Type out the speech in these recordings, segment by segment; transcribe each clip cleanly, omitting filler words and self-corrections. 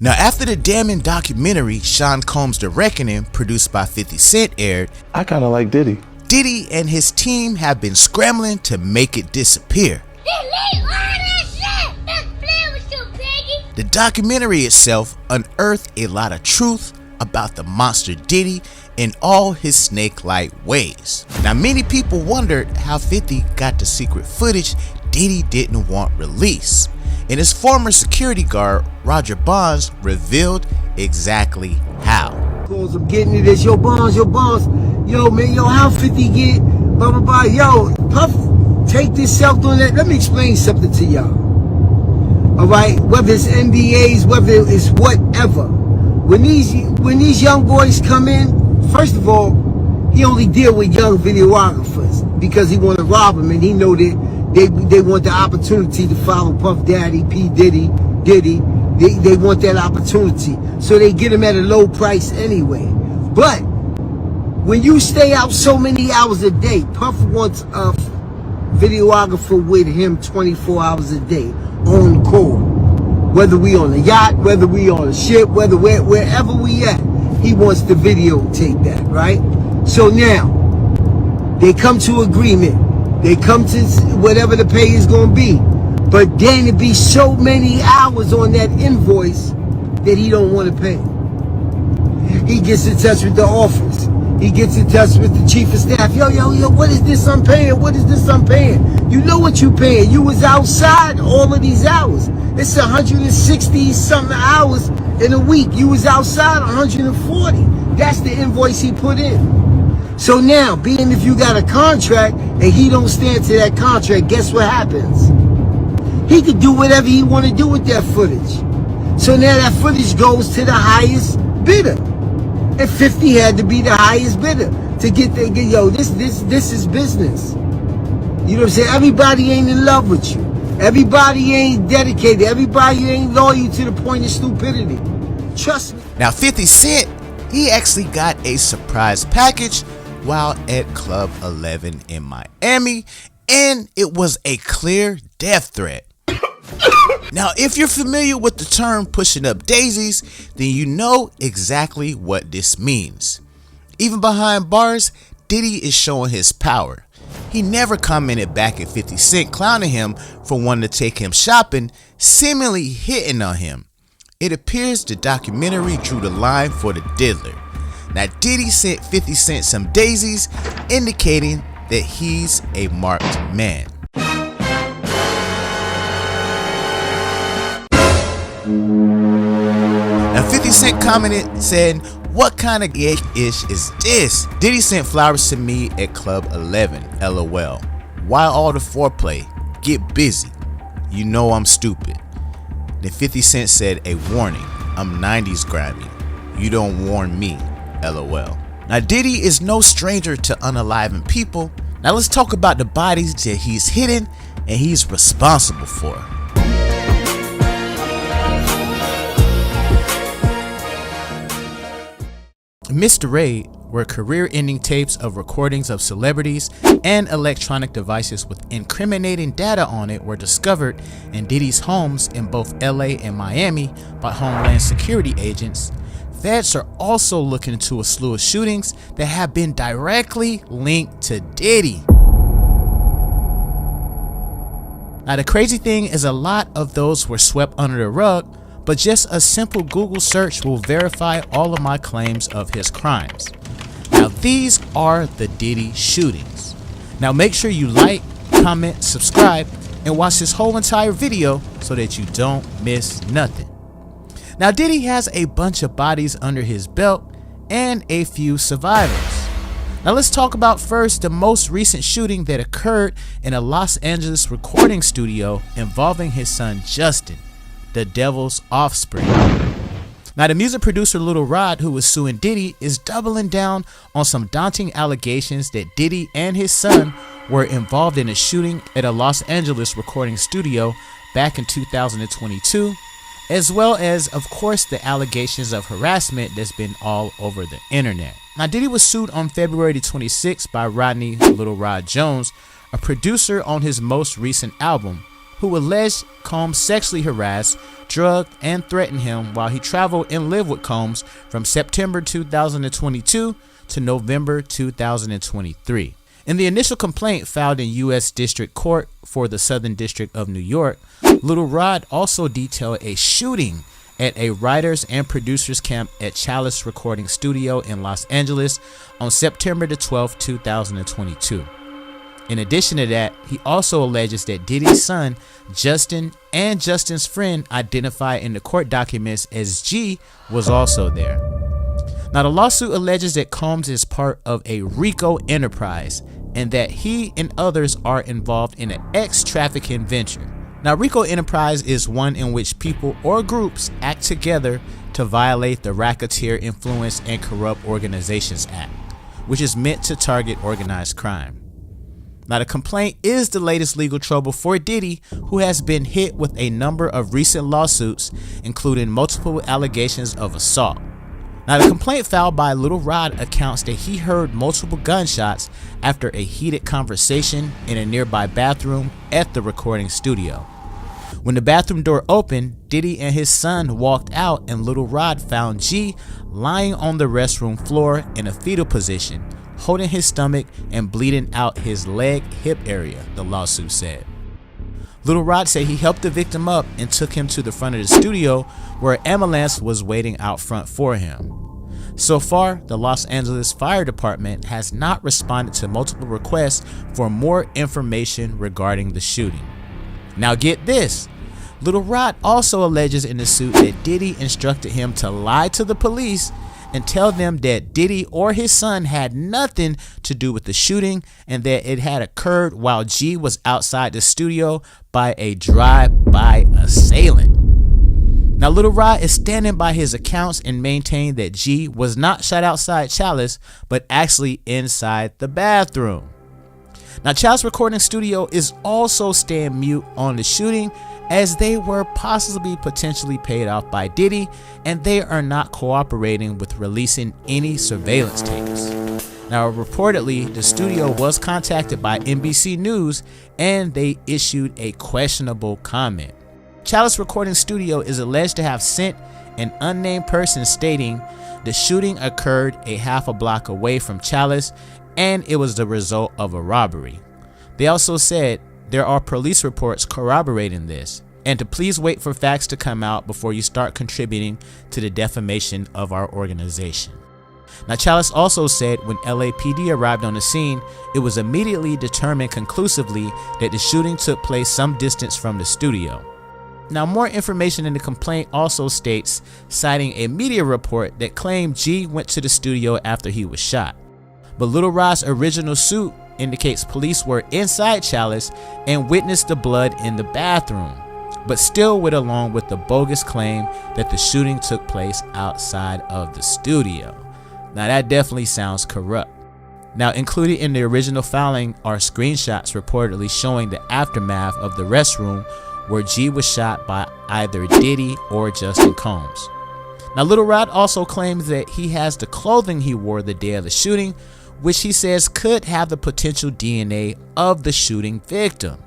Now, after the damning documentary Sean Combs' The Reckoning, produced by 50 Cent, aired, I kind of like Diddy. Diddy and his team have been scrambling to make it disappear. The documentary itself unearthed a lot of truth about the monster Diddy in all his snake-like ways. Now, many people wondered how 50 got the secret footage Diddy didn't want released, and his former security guard Roger Bonds revealed exactly how. I'm getting it as yo Bonds, yo man, yo how 50 get, blah blah blah, yo Puff, take this out on that. Let me explain something to y'all. Alright, whether it's NDAs, whether it's whatever. When these young boys come in, first of all, he only deal with young videographers because he want to rob them, and he know that they want the opportunity to follow Puff Daddy, P Diddy. They want that opportunity, so they get him at a low price anyway. But when you stay out so many hours a day, Puff wants a videographer with him 24 hours a day on call. Whether we on a yacht, whether we on a ship, wherever we at, he wants to videotape that, right? So now they come to agreement. They come to whatever the pay is gonna be. But then it be so many hours on that invoice that he don't want to pay. He gets in touch with the office. He gets in touch with the chief of staff. Yo, what is this I'm paying? What is this I'm paying? You know what you paying. You was outside all of these hours. It's 160 something hours in a week. You was outside 140. That's the invoice he put in. So now, being if you got a contract and he don't stand to that contract, guess what happens? He could do whatever he want to do with that footage. So now that footage goes to the highest bidder. And 50 had to be the highest bidder to get the, yo, this is business. You know what I'm saying? Everybody ain't in love with you. Everybody ain't dedicated. Everybody ain't loyal to the point of stupidity. Trust me. Now, 50 Cent, he actually got a surprise package while at Club 11 in Miami, and it was a clear death threat. Now, if you're familiar with the term pushing up daisies, then you know exactly what this means. Even behind bars, Diddy is showing his power. He never commented back at 50 Cent clowning him for wanting to take him shopping, seemingly hitting on him. It appears the documentary drew the line for the diddler. Now, Diddy sent 50 Cent some daisies, indicating that he's a marked man. Now, 50 Cent commented saying, "What kind of ish is this? Diddy sent flowers to me at Club 11, LOL. Why all the foreplay? Get busy. You know I'm stupid." Then 50 Cent said, "A warning, I'm 90s grimy. You don't warn me, LOL." Now, Diddy is no stranger to unaliving people. Now let's talk about the bodies that he's hidden and he's responsible for. Mr. Raid were career-ending tapes of recordings of celebrities and electronic devices with incriminating data on it were discovered in Diddy's homes in both LA and Miami by Homeland Security agents. Feds are also looking into a slew of shootings that have been directly linked to Diddy. Now, the crazy thing is a lot of those were swept under the rug, but just a simple Google search will verify all of my claims of his crimes. Now, these are the Diddy shootings. Now, make sure you like, comment, subscribe, and watch this whole entire video so that you don't miss nothing. Now, Diddy has a bunch of bodies under his belt and a few survivors. Now, let's talk about first the most recent shooting that occurred in a Los Angeles recording studio involving his son Justin, the devil's offspring. Now, the music producer Lil Rod, who was suing Diddy, is doubling down on some daunting allegations that Diddy and his son were involved in a shooting at a Los Angeles recording studio back in 2022, as well as, of course, the allegations of harassment that's been all over the internet. Now, Diddy was sued on February 26 by Rodney Little Rod Jones, a producer on his most recent album, who alleged Combs sexually harassed, drugged, and threatened him while he traveled and lived with Combs from September 2022 to November 2023. In the initial complaint filed in U.S. District Court for the Southern District of New York, Little Rod also detailed a shooting at a writers and producers camp at Chalice Recording Studio in Los Angeles on September the 12th, 2022. In addition to that, he also alleges that Diddy's son, Justin, and Justin's friend, identified in the court documents as G, was also there. Now, the lawsuit alleges that Combs is part of a RICO enterprise and that he and others are involved in an ex-trafficking venture. Now, RICO enterprise is one in which people or groups act together to violate the Racketeer Influence and Corrupt Organizations Act, which is meant to target organized crime. Now, the complaint is the latest legal trouble for Diddy, who has been hit with a number of recent lawsuits, including multiple allegations of assault. Now, the complaint filed by Little Rod accounts that he heard multiple gunshots after a heated conversation in a nearby bathroom at the recording studio. When the bathroom door opened, Diddy and his son walked out and Little Rod found G lying on the restroom floor in a fetal position, holding his stomach and bleeding out his leg-hip area, the lawsuit said. Little Rod said he helped the victim up and took him to the front of the studio where an ambulance was waiting out front for him. So far, the Los Angeles Fire Department has not responded to multiple requests for more information regarding the shooting. Now get this, Little Rod also alleges in the suit that Diddy instructed him to lie to the police and tell them that Diddy or his son had nothing to do with the shooting and that it had occurred while G was outside the studio by a drive-by assailant. Now, Little Rod is standing by his accounts and maintained that G was not shot outside Chalice, but actually inside the bathroom. Now, Chalice Recording Studio is also staying mute on the shooting, as they were possibly potentially paid off by Diddy, and they are not cooperating with releasing any surveillance tapes. Now, reportedly, the studio was contacted by NBC News and they issued a questionable comment. Chalice Recording Studio is alleged to have sent an unnamed person stating the shooting occurred a half a block away from Chalice and it was the result of a robbery. They also said there are police reports corroborating this, and to please wait for facts to come out before you start contributing to the defamation of our organization. Now, Chalice also said when LAPD arrived on the scene, it was immediately determined conclusively that the shooting took place some distance from the studio. Now, more information in the complaint also states, citing a media report that claimed G went to the studio after he was shot. But Little Rod's original suit indicates police were inside Chalice and witnessed the blood in the bathroom, but still went along with the bogus claim that the shooting took place outside of the studio. Now, that definitely sounds corrupt. Now, included in the original filing are screenshots reportedly showing the aftermath of the restroom where G was shot by either Diddy or Justin Combs. Now, Little Rod also claims that he has the clothing he wore the day of the shooting, which he says could have the potential DNA of the shooting victim.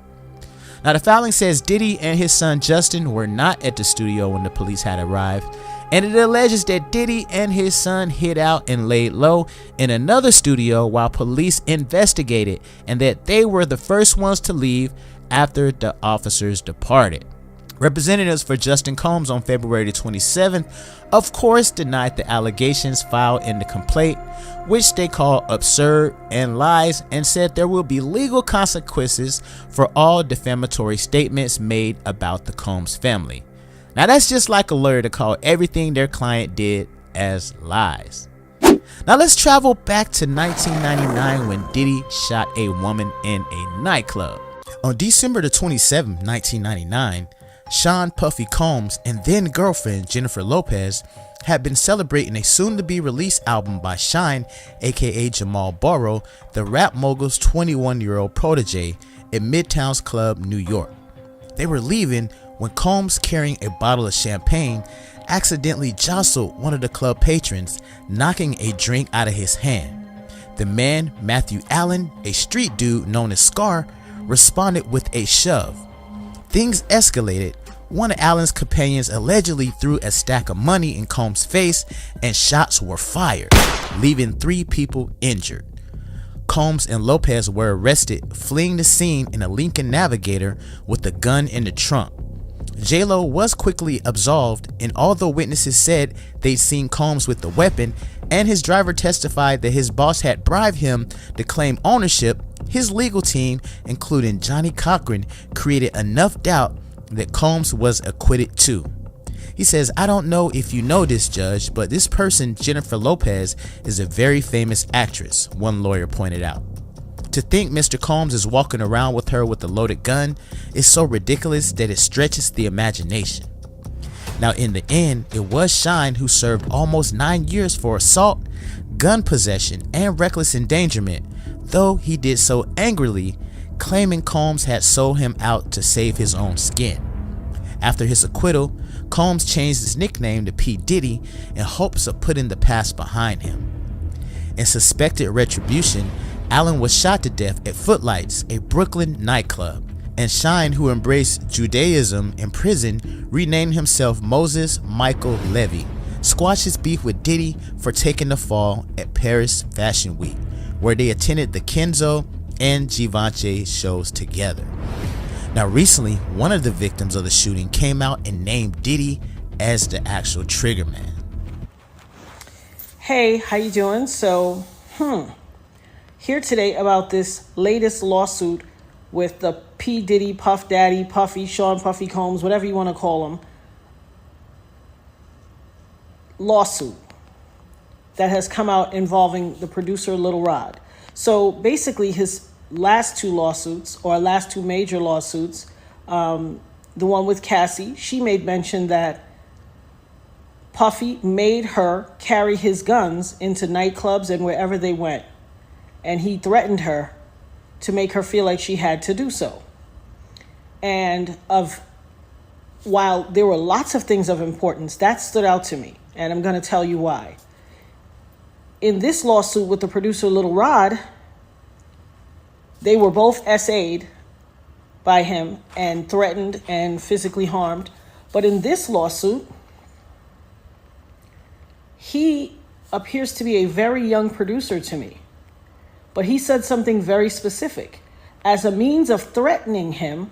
Now, the filing says Diddy and his son Justin were not at the studio when the police had arrived, and it alleges that Diddy and his son hid out and laid low in another studio while police investigated, and that they were the first ones to leave after the officers departed. Representatives for Justin Combs on February 27th, of course, denied the allegations filed in the complaint, which they call absurd and lies, and said there will be legal consequences for all defamatory statements made about the Combs family. Now, that's just like a lawyer to call everything their client did as lies. Now, let's travel back to 1999 when Diddy shot a woman in a nightclub. On December 27, 1999, Sean Puffy Combs and then girlfriend Jennifer Lopez had been celebrating a soon-to-be released album by Shine, aka Jamal Borough, the rap mogul's 21-year-old protege, at Midtown's Club, New York. They were leaving when Combs, carrying a bottle of champagne, accidentally jostled one of the club patrons, knocking a drink out of his hand. The man, Matthew Allen, a street dude known as Scar, responded with a shove. things escalated. One of Allen's companions allegedly threw a stack of money in Combs' face and shots were fired, leaving 3 people injured. Combs and Lopez were arrested, fleeing the scene in a Lincoln Navigator with a gun in the trunk. J-Lo was quickly absolved, and although witnesses said they'd seen Combs with the weapon and his driver testified that his boss had bribed him to claim ownership, his legal team, including Johnny Cochran, created enough doubt that Combs was acquitted too. He says, "I don't know if you know this, Judge, but this person, Jennifer Lopez, is a very famous actress," one lawyer pointed out. To think Mr. Combs is walking around with her with a loaded gun is so ridiculous that it stretches the imagination. Now in the end, it was Shine who served almost 9 years for assault, gun possession, and reckless endangerment, though he did so angrily, claiming Combs had sold him out to save his own skin. After his acquittal, Combs changed his nickname to P. Diddy in hopes of putting the past behind him. In suspected retribution, Allen was shot to death at Footlights, a Brooklyn nightclub, and Shine, who embraced Judaism in prison, renamed himself Moses Michael Levy, squashed his beef with Diddy for taking the fall at Paris Fashion Week, where they attended the Kenzo and Givenchy shows together. Now recently, one of the victims of the shooting came out and named Diddy as the actual trigger man. Hey, how you doing? So, here today about this latest lawsuit with the P. Diddy, Puff Daddy, Puffy, Sean Puffy Combs, whatever you want to call him, lawsuit that has come out involving the producer Lil Rod. So basically his last 2 lawsuits, or last 2 major lawsuits, the one with Cassie, she made mention that Puffy made her carry his guns into nightclubs and wherever they went. And he threatened her to make her feel like she had to do so. And while there were lots of things of importance, that stood out to me. And I'm going to tell you why. In this lawsuit with the producer Lil Rod, they were both SA'd by him and threatened and physically harmed. But in this lawsuit, he appears to be a very young producer to me. But he said something very specific. As a means of threatening him,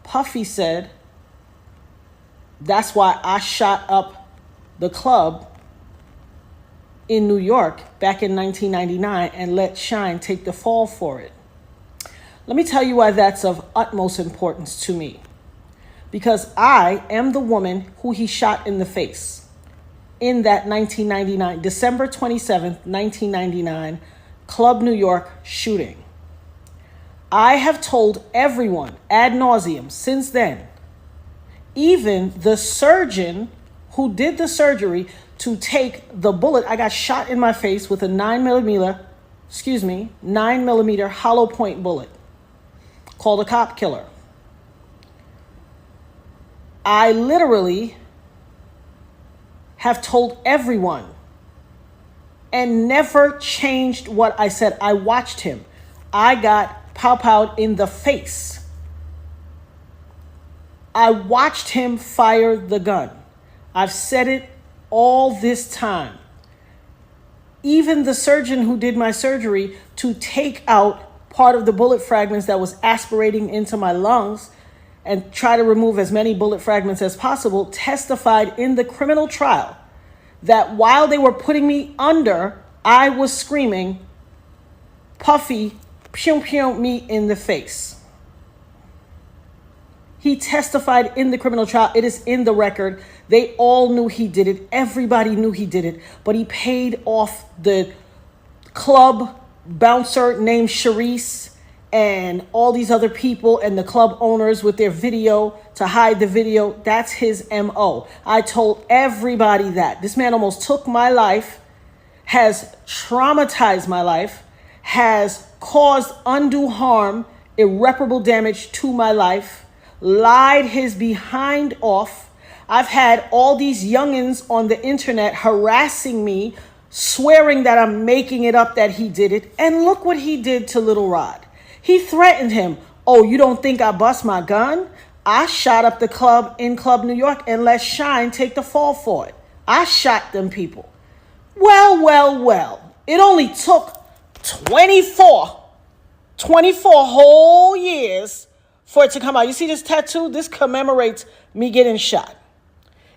Puffy said, "That's why I shot up the club in New York back in 1999 and let Shine take the fall for it." Let me tell you why that's of utmost importance to me. Because I am the woman who he shot in the face in that 1999, December 27th, 1999, Club New York shooting. I have told everyone ad nauseum since then, even the surgeon who did the surgery to take the bullet. I got shot in my face with a 9mm hollow point bullet called a cop killer. I literally have told everyone and never changed what I said. I watched him. I got pow-powed in the face. I watched him fire the gun. I've said it all this time. Even the surgeon who did my surgery to take out part of the bullet fragments that was aspirating into my lungs and try to remove as many bullet fragments as possible, testified in the criminal trial that while they were putting me under, I was screaming, "Puffy, pew pew me in the face." He testified in the criminal trial. It is in the record. They all knew he did it. Everybody knew he did it. But he paid off the club bouncer named Chalice and all these other people and the club owners with their video to hide the video. That's his MO. I told everybody that. This man almost took my life, has traumatized my life, has caused undue harm, irreparable damage to my life, lied his behind off. I've had all these youngins on the internet harassing me, swearing that I'm making it up that he did it. And look what he did to Lil Rod. He threatened him. "Oh, you don't think I bust my gun? I shot up the club in Club New York and let Shine take the fall for it. I shot them people. Well. It only took 24 whole years for it to come out. You see this tattoo? This commemorates me getting shot.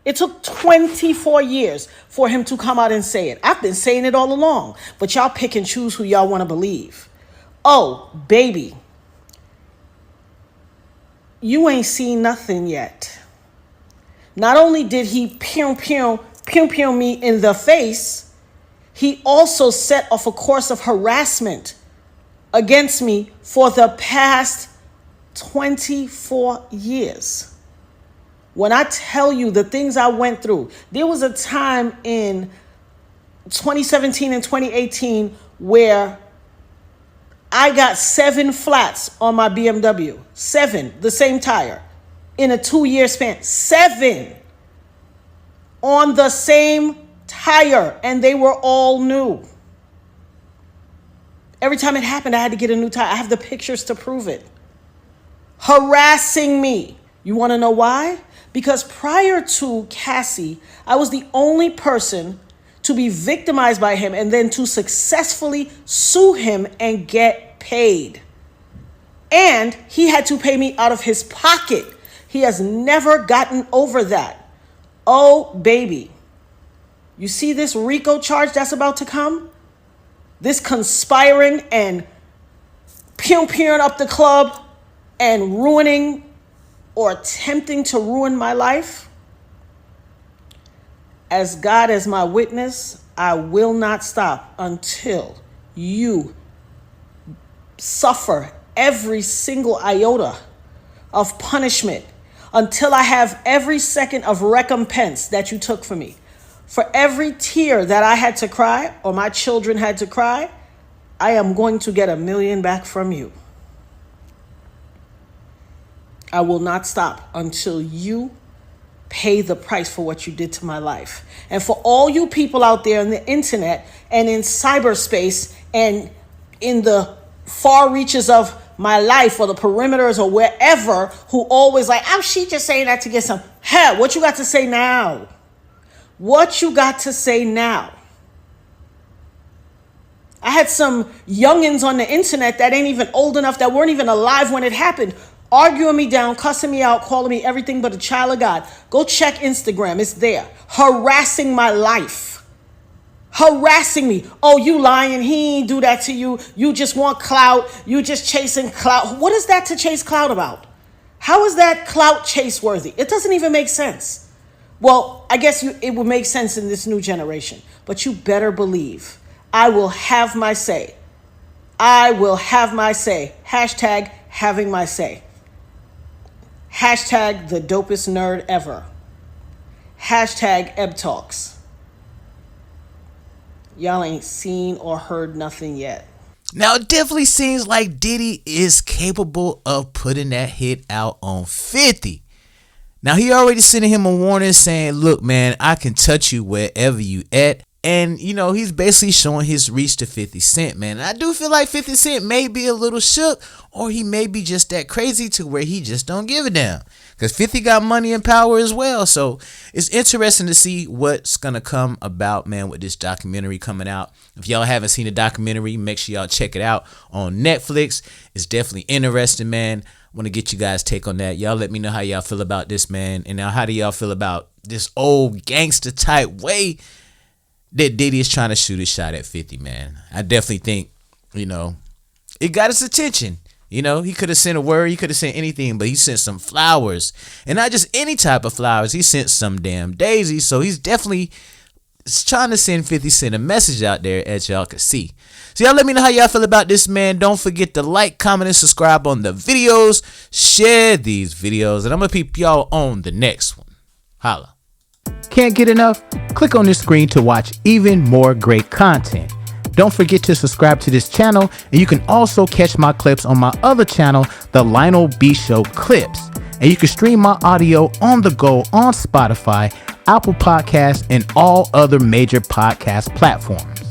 It took 24 years for him to come out and say it. I've been saying it all along, but y'all pick and choose who y'all want to believe. Oh, baby, you ain't seen nothing yet. Not only did he pew me in the face, he also set off a course of harassment against me for the past 24 years. When I tell you the things I went through, there was a time in 2017 and 2018 where I got 7 flats on my BMW. 7, the same tire, in a 2-year span. 7 on the same tire, and they were all new. Every time it happened, I had to get a new tire. I have the pictures to prove it. Harassing me. You want to know why? Because prior to Cassie, I was the only person to be victimized by him and then to successfully sue him and get paid. And he had to pay me out of his pocket. He has never gotten over that. Oh, baby. You see this RICO charge that's about to come? This conspiring and pew-pewing up the club and ruining or attempting to ruin my life? As God is my witness, I will not stop until you suffer every single iota of punishment, until I have every second of recompense that you took from me. For every tear that I had to cry or my children had to cry, I am going to get $1 million back from you. I will not stop until you pay the price for what you did to my life. And for all you people out there on the internet and in cyberspace and in the far reaches of my life or the perimeters or wherever, who always like, oh, she just saying that to get some. Hell, what you got to say now? What you got to say now? I had some youngins on the internet that ain't even old enough, that weren't even alive when it happened, arguing me down, cussing me out, calling me everything but a child of God. Go check Instagram. It's there. Harassing my life. Harassing me. Oh, you lying. He ain't do that to you. You just want clout. You just chasing clout. What is that to chase clout about? How is that clout chase worthy? It doesn't even make sense. Well, I guess it would make sense in this new generation. But you better believe I will have my say. I will have my say. Hashtag having my say. Hashtag the dopest nerd ever. Hashtag Ebb Talks. Y'all ain't seen or heard nothing yet. Now, it definitely seems like Diddy is capable of putting that hit out on 50. Now, he already sending him a warning saying, look, man, I can touch you wherever you at. And, you know, he's basically showing his reach to 50 Cent, man. And I do feel like 50 Cent may be a little shook, or he may be just that crazy to where he just don't give a damn. Because 50 got money and power as well. So it's interesting to see what's going to come about, man, with this documentary coming out. If y'all haven't seen the documentary, make sure y'all check it out on Netflix. It's definitely interesting, man. I want to get you guys' take on that. Y'all let me know how y'all feel about this, man. And now, how do y'all feel about this old gangster type way that Diddy is trying to shoot his shot at 50, man? I definitely think, you know, it got his attention. You know, he could have sent a word, he could have sent anything, but he sent some flowers. And not just any type of flowers, he sent some damn daisies. So he's definitely trying to send 50 Cent a message out there, as y'all can see. So y'all let me know how y'all feel about this, man. Don't forget to like, comment, and subscribe on the videos. Share these videos, and I'm going to peep y'all on the next one. Holla. Can't get enough? Click on this screen to watch even more great content. Don't forget to subscribe to this channel, and you can also catch my clips on my other channel, the Lionel B Show Clips. And you can stream my audio on the go on Spotify, Apple Podcasts, and all other major podcast platforms.